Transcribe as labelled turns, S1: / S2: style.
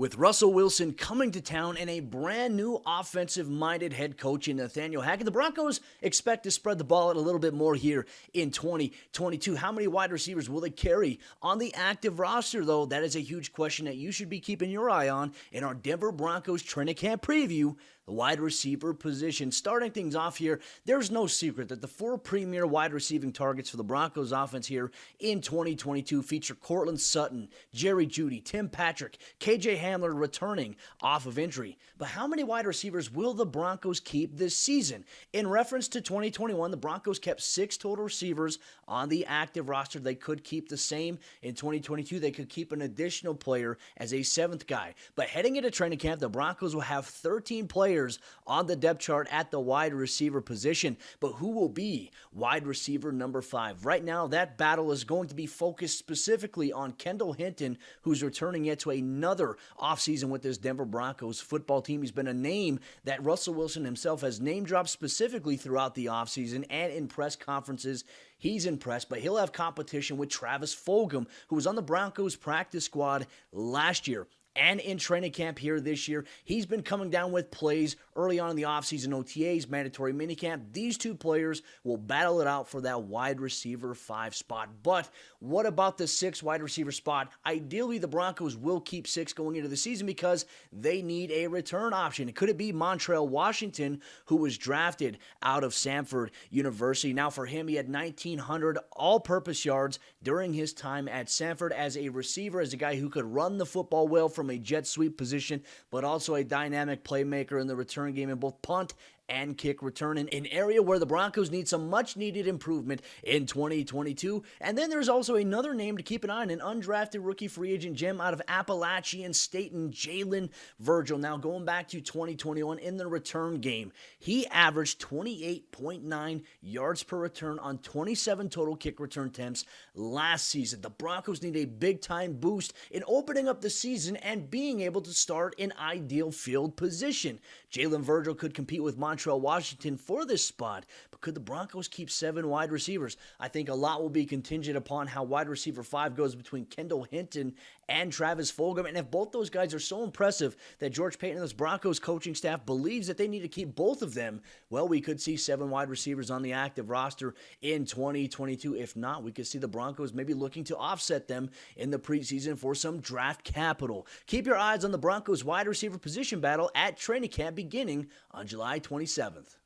S1: With Russell Wilson coming to town and a brand new offensive-minded head coach in Nathaniel Hackett, the Broncos expect to spread the ball out a little bit more here in 2022. How many wide receivers will they carry on the active roster, though? That is a huge question that you should be keeping your eye on in our Denver Broncos training camp preview. The wide receiver position. Starting things off here, there's no secret that the four premier wide receiving targets for the Broncos offense here in 2022 feature Courtland Sutton, Jerry Jeudy, Tim Patrick, KJ Hamler returning off of injury. But how many wide receivers will the Broncos keep this season? In reference to 2021, the Broncos kept 6 total receivers on the active roster. They could keep the same in 2022. They could keep an additional player as a 7th guy. But heading into training camp, the Broncos will have 13 players on the depth chart at the wide receiver position. But who will be wide receiver number 5? Right now, that battle is going to be focused specifically on Kendall Hinton, who's returning yet to another offseason with this Denver Broncos football team. He's been a name that Russell Wilson himself has name-dropped specifically throughout the offseason and in press conferences. He's impressed, but he'll have competition with Travis Fulgham, who was on the Broncos practice squad last year. And in training camp here this year, he's been coming down with plays early on in the offseason OTAs, mandatory minicamp. These two players will battle it out for that wide receiver 5 spot. But what about the 6 wide receiver spot? Ideally, the Broncos will keep 6 going into the season because they need a return option. Could it be Montrell Washington, who was drafted out of Samford University? Now, for him, he had 1,900 all-purpose yards during his time at Samford as a receiver, as a guy who could run the football well from a jet sweep position, but also a dynamic playmaker in the return game in both punt and kick return, in an area where the Broncos need some much-needed improvement in 2022. And then there's also another name to keep an eye on, an undrafted rookie free agent gem out of Appalachian State, and Jalen Virgil. Now, going back to 2021 in the return game, he averaged 28.9 yards per return on 27 total kick return attempts last season. The Broncos need a big-time boost in opening up the season and being able to start in ideal field position. Jalen Virgil could compete with Montrell Washington for this spot, but could the Broncos keep 7 wide receivers? I think a lot will be contingent upon how wide receiver 5 goes between Kendall Hinton and Travis Fulgham, and if both those guys are so impressive that George Paton and this Broncos coaching staff believes that they need to keep both of them, well, we could see 7 wide receivers on the active roster in 2022. If not, we could see the Broncos maybe looking to offset them in the preseason for some draft capital. Keep your eyes on the Broncos wide receiver position battle at training camp beginning on July 27th.